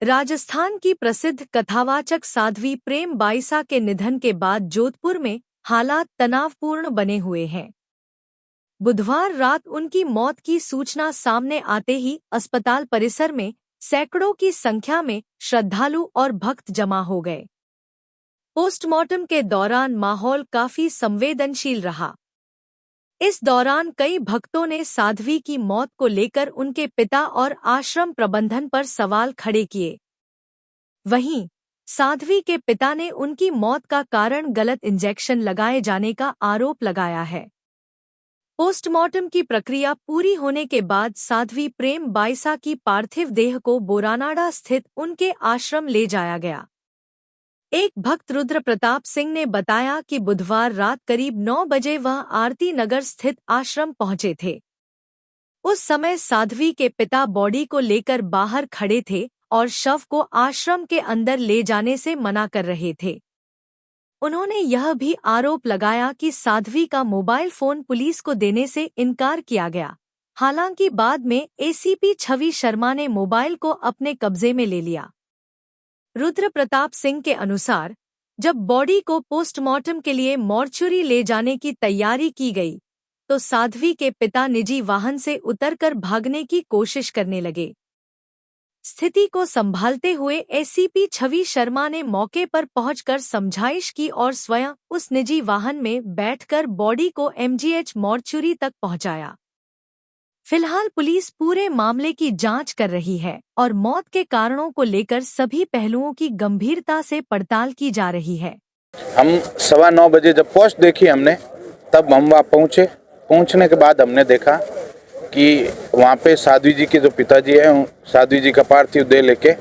राजस्थान की प्रसिद्ध कथावाचक साध्वी प्रेम बाईसा के निधन के बाद जोधपुर में हालात तनावपूर्ण बने हुए हैं। बुधवार रात उनकी मौत की सूचना सामने आते ही अस्पताल परिसर में सैकड़ों की संख्या में श्रद्धालु और भक्त जमा हो गए। पोस्टमार्टम के दौरान माहौल काफी संवेदनशील रहा। इस दौरान कई भक्तों ने साध्वी की मौत को लेकर उनके पिता और आश्रम प्रबंधन पर सवाल खड़े किए। वहीं साध्वी के पिता ने उनकी मौत का कारण गलत इंजेक्शन लगाए जाने का आरोप लगाया है। पोस्टमार्टम की प्रक्रिया पूरी होने के बाद साध्वी प्रेम बाईसा की पार्थिव देह को बोरानाडा स्थित उनके आश्रम ले जाया गया। एक भक्त रुद्र प्रताप सिंह ने बताया कि बुधवार रात करीब 9 बजे वह आरती नगर स्थित आश्रम पहुंचे थे। उस समय साध्वी के पिता बॉडी को लेकर बाहर खड़े थे और शव को आश्रम के अंदर ले जाने से मना कर रहे थे। उन्होंने यह भी आरोप लगाया कि साध्वी का मोबाइल फोन पुलिस को देने से इनकार किया गया। हालांकि बाद में एसीपी छवि शर्मा ने मोबाइल को अपने कब्जे में ले लिया। रुद्र प्रताप सिंह के अनुसार जब बॉडी को पोस्टमार्टम के लिए मॉर्चुरी ले जाने की तैयारी की गई तो साध्वी के पिता निजी वाहन से उतरकर भागने की कोशिश करने लगे। स्थिति को संभालते हुए एसीपी छवि शर्मा ने मौके पर पहुंचकर समझाइश की और स्वयं उस निजी वाहन में बैठकर बॉडी को एमजीएच मॉर्चुरी तक पहुंचाया। फिलहाल पुलिस पूरे मामले की जांच कर रही है और मौत के कारणों को लेकर सभी पहलुओं की गंभीरता से पड़ताल की जा रही है। हम 9:15 बजे जब पोस्ट देखी हमने, तब हम वहाँ पहुँचे। पहुँचने के बाद हमने देखा कि वहाँ पे साध्वी जी के जो पिताजी हैं, साध्वी जी का पार्थिव देह लेके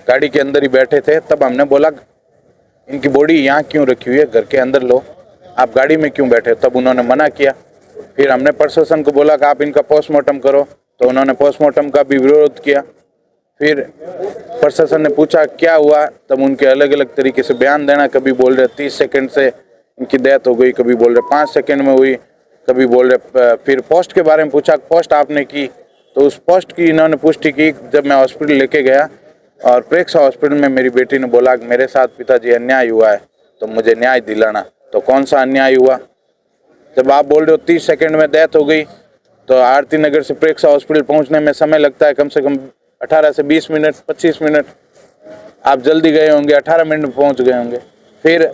गाड़ी के अंदर ही बैठे थे। तब हमने बोला इनकी बॉडी यहाँ क्यों रखी हुई है, घर के अंदर लो, आप गाड़ी में क्यों बैठे। तब उन्होंने मना किया। फिर हमने प्रशासन को बोला कि आप इनका पोस्टमार्टम करो, तो उन्होंने पोस्टमार्टम का भी विरोध किया। फिर प्रशासन ने पूछा क्या हुआ, तब उनके अलग अलग तरीके से बयान देना। कभी बोल रहे 30 सेकंड से इनकी डेथ हो गई, कभी बोल रहे 5 सेकंड में हुई, कभी बोल रहे। फिर पोस्ट के बारे में पूछा, पोस्ट आपने की, तो उस पोस्ट की इन्होंने पुष्टि की। जब मैं हॉस्पिटल लेके गया और प्रेक्षा हॉस्पिटल में मेरी बेटी ने बोला कि मेरे साथ पिताजी अन्याय हुआ है, तो मुझे न्याय दिलाना। तो कौन सा अन्याय हुआ? जब आप बोल रहे हो 30 सेकंड में डेथ हो गई, तो आरती नगर से प्रेक्षा हॉस्पिटल पहुंचने में समय लगता है कम से कम 18 से 20 मिनट, 25 मिनट। आप जल्दी गए होंगे, 18 मिनट में पहुंच गए होंगे। फिर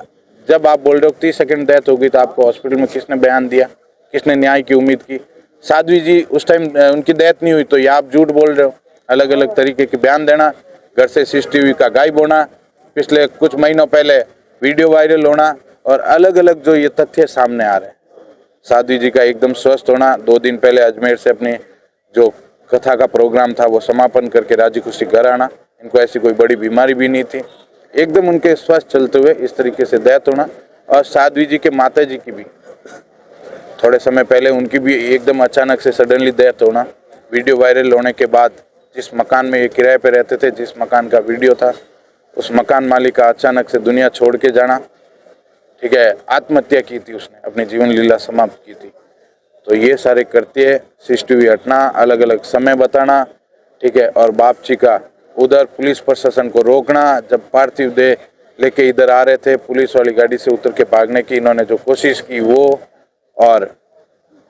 जब आप बोल रहे हो 30 सेकंड डेथ हो गई, तो आपको हॉस्पिटल में किसने बयान दिया, किसने न्याय की उम्मीद की? साध्वी जी उस टाइम उनकी डेथ नहीं हुई, तो ये आप झूठ बोल रहे हो। अलग अलग तरीके के बयान देना, घर से सीसीटीवी का गायब होना, पिछले कुछ महीनों पहले वीडियो वायरल होना, और अलग अलग जो ये तथ्य सामने आ रहे हैं। साध्वी जी का एकदम स्वस्थ होना, 2 दिन पहले अजमेर से अपनी जो कथा का प्रोग्राम था वो समापन करके राजी खुशी घर आना। इनको ऐसी कोई बड़ी बीमारी भी नहीं थी, एकदम उनके स्वस्थ चलते हुए इस तरीके से डेथ होना। और साध्वी जी के माता जी की भी थोड़े समय पहले उनकी भी एकदम अचानक से सडनली डेथ होना। वीडियो वायरल होने के बाद जिस मकान में ये किराए पे रहते थे, जिस मकान का वीडियो था, उस मकान मालिक का अचानक से दुनिया छोड़ के जाना। ठीक है, आत्महत्या की थी उसने, अपनी जीवन लीला समाप्त की थी। तो ये सारे कृत्य, सीसीटीवी हटना, अलग अलग समय बताना, ठीक है, और बापची का उधर पुलिस प्रशासन को रोकना। जब पार्थिव देह लेके इधर आ रहे थे, पुलिस वाली गाड़ी से उतर के भागने की इन्होंने जो कोशिश की वो, और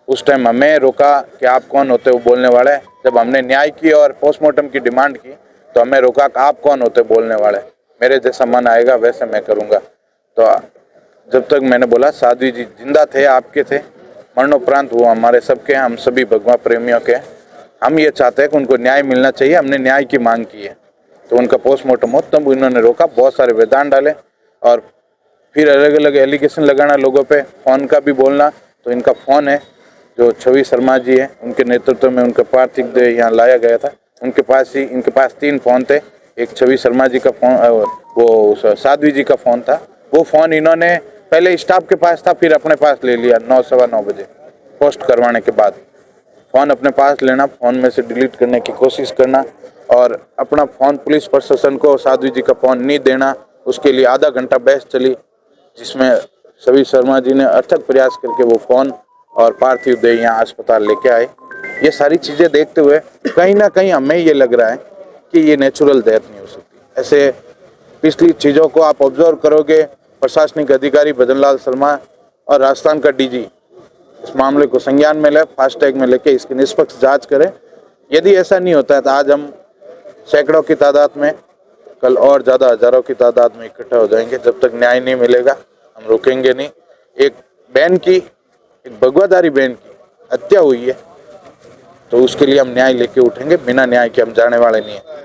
उस टाइम हमें रोका कि आप कौन होते हो बोलने वाले। जब हमने न्याय की और पोस्टमार्टम की डिमांड की, तो हमें रोका कि आप कौन होते बोलने वाले, मेरे जैसा मन आएगा वैसे मैं करूँगा। तो जब तक मैंने बोला साध्वी जी जिंदा थे, आपके थे, मरणोपरांत वो हमारे सबके हैं, हम सभी भगवान प्रेमियों के हैं। हम ये चाहते हैं कि उनको न्याय मिलना चाहिए, हमने न्याय की मांग की है। तो उनका पोस्टमार्टम हो, तब इन्होंने रोका, बहुत सारे वेदांत डाले और फिर अलग अलग एलिगेशन लगाना लोगों पे, फ़ोन का भी बोलना। तो इनका फ़ोन है जो छवि शर्मा जी है, उनके नेतृत्व में उनका पार्थिव देह यहाँ लाया गया था। इनके पास 3 फ़ोन थे। एक छवि शर्मा जी का फ़ोन, वो साध्वी जी का फ़ोन था। वो फ़ोन इन्होंने पहले स्टाफ के पास था, फिर अपने पास ले लिया 9 सवा 9 बजे पोस्ट करवाने के बाद। फ़ोन अपने पास लेना, फ़ोन में से डिलीट करने की कोशिश करना, और अपना फ़ोन पुलिस प्रशासन को साध्वी जी का फ़ोन नहीं देना, उसके लिए आधा घंटा बहस चली, जिसमें छवि शर्मा जी ने अथक प्रयास करके वो फ़ोन और पार्थिव देह यहाँ अस्पताल लेके आए। ये सारी चीज़ें देखते हुए कहीं ना कहीं हमें ये लग रहा है कि ये नेचुरल डेथ नहीं हो सकती। ऐसे पिछली चीज़ों को आप ऑब्जर्व करोगे, प्रशासनिक अधिकारी भजन लाल शर्मा और राजस्थान का डीजी इस मामले को संज्ञान में ले, फास्टैग में लेके इसकी निष्पक्ष जांच करें। यदि ऐसा नहीं होता है तो आज हम सैकड़ों की तादाद में, कल और ज़्यादा हजारों की तादाद में इकट्ठा हो जाएंगे। जब तक न्याय नहीं मिलेगा हम रुकेंगे नहीं। एक भगवाधारी बहन की हत्या हुई है तो उसके लिए हम न्याय लेके उठेंगे, बिना न्याय के हम जाने वाले नहीं हैं।